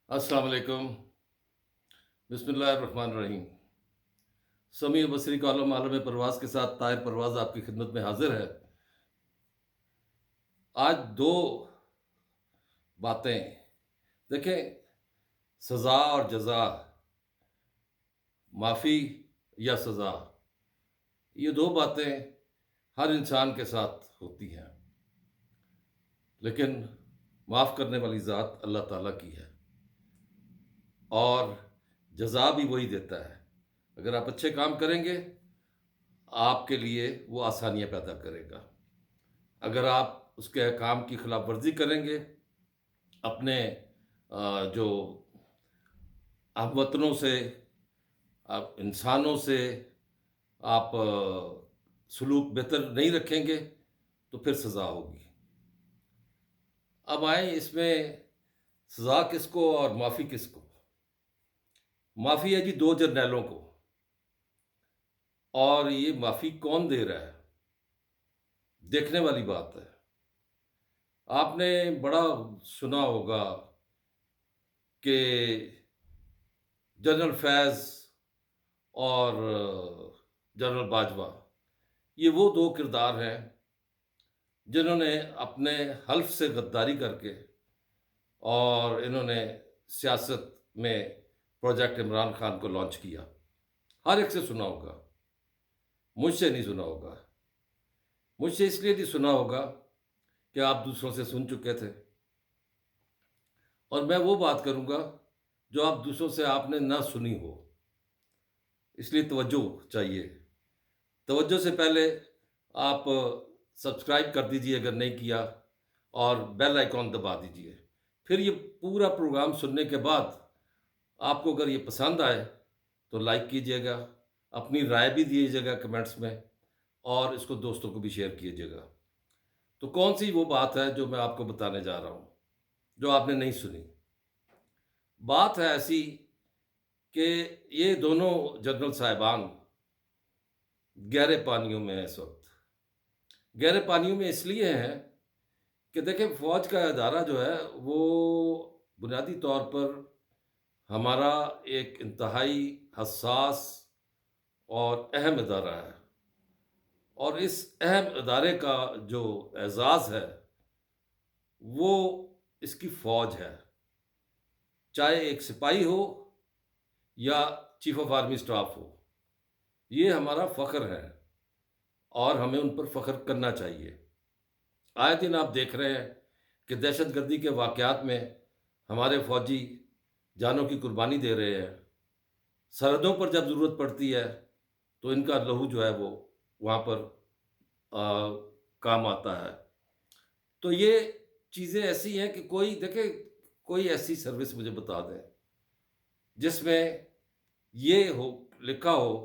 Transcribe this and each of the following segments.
السلام علیکم۔ بسم اللہ الرحمن الرحیم۔ سمیع بصری کالم عالم پرواز کے ساتھ طاہر پرواز آپ کی خدمت میں حاضر ہے۔ آج دو باتیں دیکھیں، سزا اور جزا، معافی یا سزا، یہ دو باتیں ہر انسان کے ساتھ ہوتی ہیں، لیکن معاف کرنے والی ذات اللہ تعالیٰ کی ہے، اور جزا بھی وہی دیتا ہے۔ اگر آپ اچھے کام کریں گے، آپ کے لیے وہ آسانیاں پیدا کرے گا۔ اگر آپ اس کے احکام کی خلاف ورزی کریں گے، اپنے جو ہم وطنوں سے، آپ انسانوں سے آپ سلوک بہتر نہیں رکھیں گے تو پھر سزا ہوگی۔ اب آئیں اس میں سزا کس کو اور معافی کس کو؟ معافی ہے جی دو جرنیلوں کو، اور یہ معافی کون دے رہا ہے؟ دیکھنے والی بات ہے۔ آپ نے بڑا سنا ہوگا کہ جنرل فیض اور جنرل باجوہ، یہ وہ دو کردار ہیں جنہوں نے اپنے حلف سے غداری کر کے، اور انہوں نے سیاست میں پروجیکٹ عمران خان کو لانچ کیا۔ ہر ایک سے سنا ہوگا، مجھ سے نہیں سنا ہوگا۔ مجھ سے اس لیے نہیں سنا ہوگا کہ آپ دوسروں سے سن چکے تھے، اور میں وہ بات کروں گا جو آپ دوسروں سے آپ نے نہ سنی ہو، اس لیے توجہ چاہیے۔ توجہ سے پہلے آپ سبسکرائب کر دیجئے اگر نہیں کیا، اور بیل آئیکن دبا دیجئے۔ پھر یہ پورا پروگرام سننے کے بعد آپ کو اگر یہ پسند آئے تو لائک کیجئے گا، اپنی رائے بھی دیجئے گا کمنٹس میں، اور اس کو دوستوں کو بھی شیئر کیجئے گا۔ تو کون سی وہ بات ہے جو میں آپ کو بتانے جا رہا ہوں، جو آپ نے نہیں سنی؟ بات ہے ایسی کہ یہ دونوں جنرل صاحبان گہرے پانیوں میں ہیں اس وقت۔ گہرے پانیوں میں اس لیے ہیں کہ دیکھیں، فوج کا ادارہ جو ہے وہ بنیادی طور پر ہمارا ایک انتہائی حساس اور اہم ادارہ ہے، اور اس اہم ادارے کا جو اعزاز ہے وہ اس کی فوج ہے، چاہے ایک سپاہی ہو یا چیف آف آرمی سٹاف ہو۔ یہ ہمارا فخر ہے، اور ہمیں ان پر فخر کرنا چاہیے۔ آئے دن آپ دیکھ رہے ہیں کہ دہشت گردی کے واقعات میں ہمارے فوجی جانوں کی قربانی دے رہے ہیں۔ سرحدوں پر جب ضرورت پڑتی ہے تو ان کا لہو جو ہے وہ وہاں پر آ، کام آتا ہے۔ تو یہ چیزیں ایسی ہیں کہ کوئی دیکھیں، کوئی ایسی سروس مجھے بتا دیں جس میں یہ ہو لکھا ہو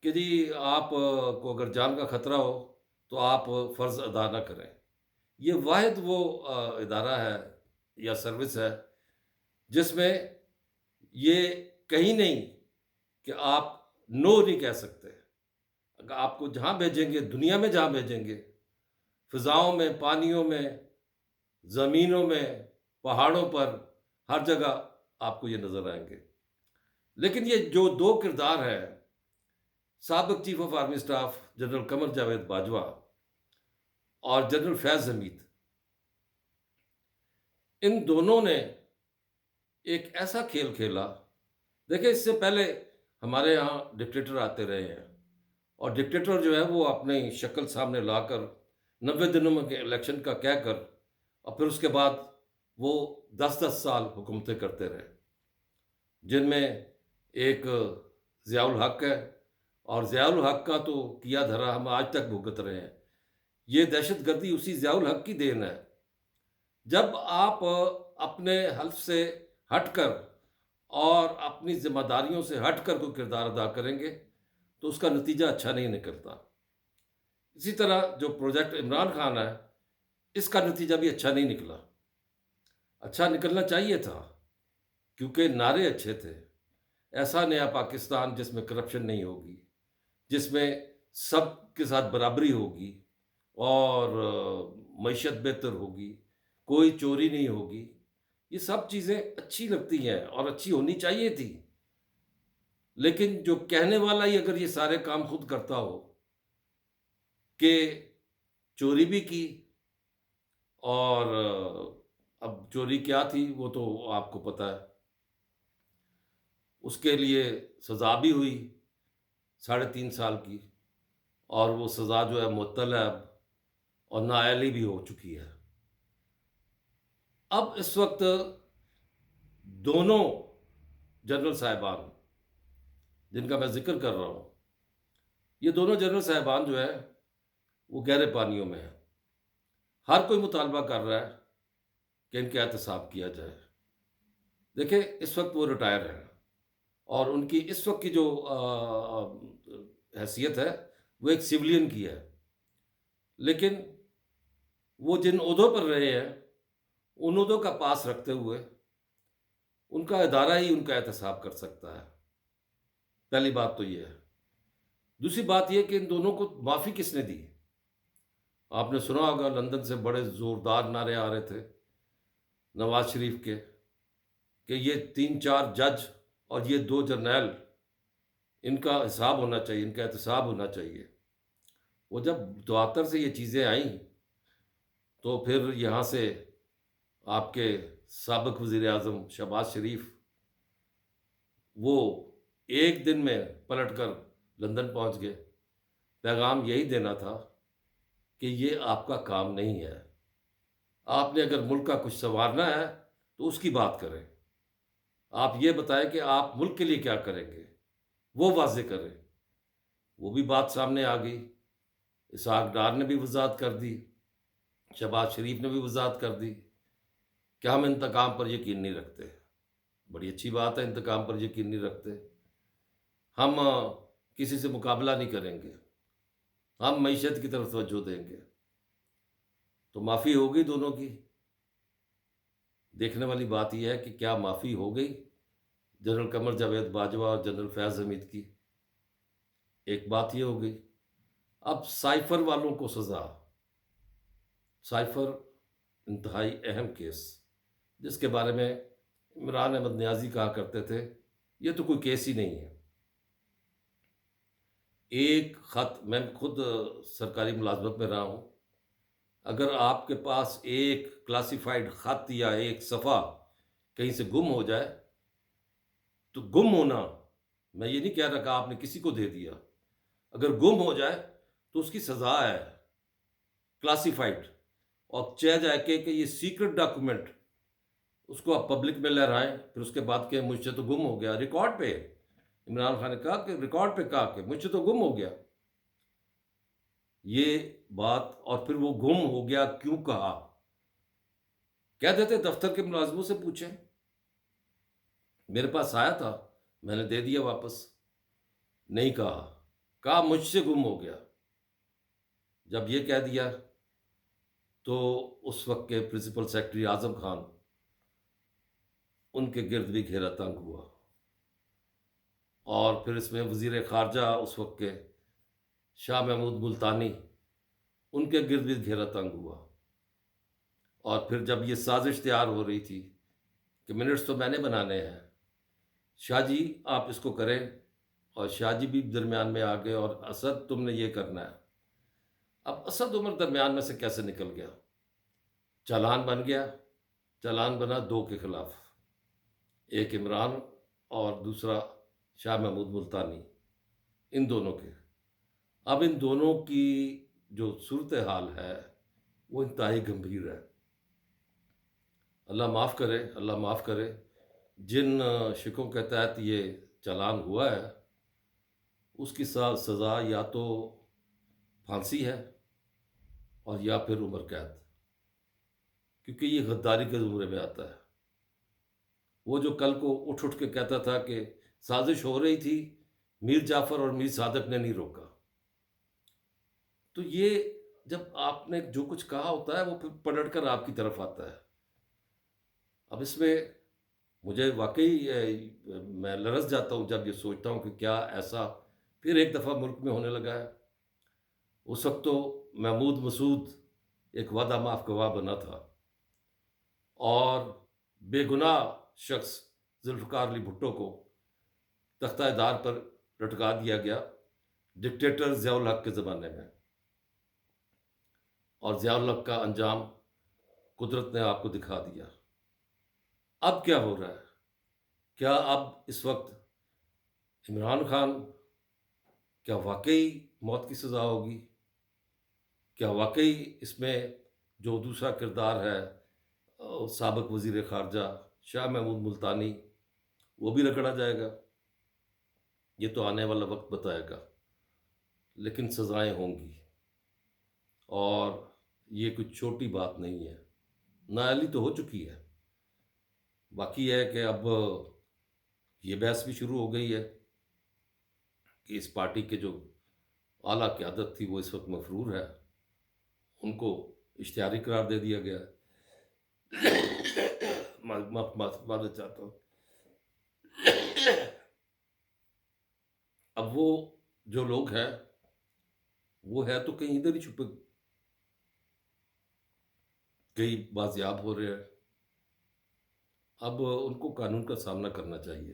کہ جی آپ کو اگر جان کا خطرہ ہو تو آپ فرض ادا نہ کریں۔ یہ واحد وہ ادارہ ہے یا سروس ہے جس میں یہ کہیں نہیں کہ آپ نو نہیں کہہ سکتے۔ اگر آپ کو جہاں بھیجیں گے، دنیا میں جہاں بھیجیں گے، فضاؤں میں، پانیوں میں، زمینوں میں، پہاڑوں پر، ہر جگہ آپ کو یہ نظر آئیں گے۔ لیکن یہ جو دو کردار ہیں، سابق chief of army staff general Qamar Javed Bajwa اور جنرل فیض حمید، ان دونوں نے ایک ایسا کھیل کھیلا۔ دیکھیں، اس سے پہلے ہمارے ہاں ڈکٹیٹر آتے رہے ہیں، اور ڈکٹیٹر جو ہے وہ اپنی شکل سامنے لا کر 90 دنوں میں الیکشن کا کہہ کر، اور پھر اس کے بعد وہ 10 10 سال حکومتیں کرتے رہے، جن میں ایک ضیاء الحق ہے، اور ضیاء الحق کا تو کیا دھرا ہم آج تک بھگت رہے ہیں۔ یہ دہشت گردی اسی ضیاء الحق کی دین ہے۔ جب آپ اپنے حلف سے ہٹ کر اور اپنی ذمہ داریوں سے ہٹ کر کوئی کردار ادا کریں گے تو اس کا نتیجہ اچھا نہیں نکلتا۔ اسی طرح جو پروجیکٹ عمران خان ہے، اس کا نتیجہ بھی اچھا نہیں نکلا۔ اچھا نکلنا چاہیے تھا، کیونکہ نعرے اچھے تھے۔ ایسا نیا پاکستان جس میں کرپشن نہیں ہوگی، جس میں سب کے ساتھ برابری ہوگی، اور معیشت بہتر ہوگی، کوئی چوری نہیں ہوگی، یہ سب چیزیں اچھی لگتی ہیں اور اچھی ہونی چاہیے تھی، لیکن جو کہنے والا ہی اگر یہ سارے کام خود کرتا ہو کہ چوری بھی کی، اور اب چوری کیا تھی وہ تو آپ کو پتہ ہے، اس کے لیے سزا بھی ہوئی 3.5 سال کی، اور وہ سزا جو ہے معطل ہے اب، اور نااہلی بھی ہو چکی ہے۔ اب اس وقت دونوں جنرل صاحبان جن کا میں ذکر کر رہا ہوں، یہ دونوں جنرل صاحبان جو ہے وہ گہرے پانیوں میں ہیں۔ ہر کوئی مطالبہ کر رہا ہے کہ ان کا احتساب کیا جائے۔ دیکھیں اس وقت وہ ریٹائر ہیں، اور ان کی اس وقت کی جو حیثیت ہے وہ ایک سویلین کی ہے، لیکن وہ جن عہدوں پر رہے ہیں ان عہدوں کا پاس رکھتے ہوئے ان کا ادارہ ہی ان کا احتساب کر سکتا ہے۔ پہلی بات تو یہ ہے۔ دوسری بات یہ کہ ان دونوں کو معافی کس نے دی؟ آپ نے سنا ہوگا لندن سے بڑے زوردار نعرے آ رہے تھے نواز شریف کے کہ یہ 3-4 جج اور یہ 2 جرنیل، ان کا حساب ہونا چاہیے، ان کا احتساب ہونا چاہیے۔ وہ جب دواتر سے یہ چیزیں آئیں تو پھر یہاں سے آپ کے سابق وزیر اعظم شہباز شریف وہ ایک دن میں پلٹ کر لندن پہنچ گئے۔ پیغام یہی دینا تھا کہ یہ آپ کا کام نہیں ہے، آپ نے اگر ملک کا کچھ سنوارنا ہے تو اس کی بات کریں، آپ یہ بتائیں کہ آپ ملک کے لیے کیا کریں گے، وہ واضح کریں۔ وہ بھی بات سامنے آ گئی، اسحاق ڈار نے بھی وضاحت کر دی، شہباز شریف نے بھی وضاحت کر دی کہ ہم انتقام پر یقین نہیں رکھتے۔ بڑی اچھی بات ہے، انتقام پر یقین نہیں رکھتے، ہم کسی سے مقابلہ نہیں کریں گے، ہم معیشت کی طرف توجہ دیں گے۔ تو معافی ہو گئی دونوں کی۔ دیکھنے والی بات یہ ہے کہ کیا معافی ہو گئی جنرل قمر جاوید باجوہ اور جنرل فیاض حمید کی؟ ایک بات یہ ہو گئی۔ اب سائفر والوں کو سزا۔ سائفر انتہائی اہم کیس، جس کے بارے میں عمران احمد نیازی کہا کرتے تھے یہ تو کوئی کیس ہی نہیں ہے۔ ایک خط، میں خود سرکاری ملازمت میں رہا ہوں، اگر آپ کے پاس ایک کلاسیفائڈ خط یا ایک صفحہ کہیں سے گم ہو جائے تو گم ہونا، میں یہ نہیں کہہ رہا کہ آپ نے کسی کو دے دیا، اگر گم ہو جائے تو اس کی سزا ہے کلاسیفائڈ، اور چاہ جائے کہ یہ سیکرٹ ڈاکومنٹ، اس کو آپ پبلک میں لہرائیں، پھر اس کے بعد کہ مجھ سے تو گم ہو گیا، ریکارڈ پہ عمران خان نے کہا کہ ریکارڈ پہ کہا کہ مجھ سے تو گم ہو گیا یہ بات، اور پھر وہ گم ہو گیا کیوں کہا؟ کہہ دیتے دفتر کے ملازموں سے پوچھیں، میرے پاس آیا تھا میں نے دے دیا واپس، نہیں کہا مجھ سے گم ہو گیا۔ جب یہ کہہ دیا تو اس وقت کے پرنسپل سیکرٹری اعظم خان، ان کے گرد بھی گھیرا تنگ ہوا، اور پھر اس میں وزیر خارجہ اس وقت کے شاہ محمود ملتانی، ان کے گرد بھی گھیرا تنگ ہوا، اور پھر جب یہ سازش تیار ہو رہی تھی کہ منٹس تو میں نے بنانے ہیں، شاہ جی آپ اس کو کریں، اور شاہ جی بھی درمیان میں آ گئے، اور اسد تم نے یہ کرنا ہے۔ اب اسد عمر درمیان میں سے کیسے نکل گیا؟ چالان بن گیا، چالان بنا 2 کے خلاف، ایک عمران اور دوسرا شاہ محمود ملتانی، ان دونوں کے۔ اب ان دونوں کی جو صورتحال ہے وہ انتہائی گمبھیر ہے۔ اللہ معاف کرے، اللہ معاف کرے، جن شکوں کے تحت یہ چالان ہوا ہے اس کی سزا یا تو پھانسی ہے اور یا پھر عمر قید، کیونکہ یہ غداری کے زمرے میں آتا ہے۔ وہ جو کل کو اٹھ کے کہتا تھا کہ سازش ہو رہی تھی، میر جعفر اور میر صادق نے نہیں روکا، تو یہ جب آپ نے جو کچھ کہا ہوتا ہے وہ پھر پلٹ کر آپ کی طرف آتا ہے۔ اب اس میں مجھے واقعی میں لرز جاتا ہوں جب یہ سوچتا ہوں کہ کیا ایسا پھر ایک دفعہ ملک میں ہونے لگا ہے۔ اس وقت تو محمود مسعود ایک وعدہ معاف گواہ بنا تھا، اور بے گناہ شخص ذوالفقار علی بھٹو کو تختہ دار پر لٹکا دیا گیا ڈکٹیٹر ضیاء الحق کے زمانے میں، اور ضیاء الحق کا انجام قدرت نے آپ کو دکھا دیا۔ اب کیا ہو رہا ہے؟ کیا اب اس وقت عمران خان، کیا واقعی موت کی سزا ہوگی؟ کیا واقعی اس میں جو دوسرا کردار ہے سابق وزیر خارجہ شاہ محمود ملتانی، وہ بھی رگڑا جائے گا؟ یہ تو آنے والا وقت بتائے گا، لیکن سزائیں ہوں گی، اور یہ کوئی چھوٹی بات نہیں ہے۔ نااہلی تو ہو چکی ہے، باقی ہے کہ اب یہ بحث بھی شروع ہو گئی ہے کہ اس پارٹی کے جو اعلیٰ قیادت تھی وہ اس وقت مفرور ہے، ان کو اشتہاری قرار دے دیا گیا ہے۔ معذرت چاہتا ہوں۔ اب وہ جو لوگ ہیں وہ ہے تو کہیں ادھر ہی چھپے، کئی بازیاب ہو رہے ہیں۔ اب ان کو قانون کا سامنا کرنا چاہیے،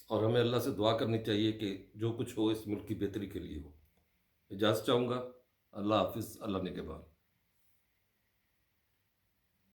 اور ہمیں اللہ سے دعا کرنی چاہیے کہ جو کچھ ہو اس ملک کی بہتری کے لیے ہو۔ اجازت چاہوں گا۔ اللہ حافظ، اللہ نگہبان۔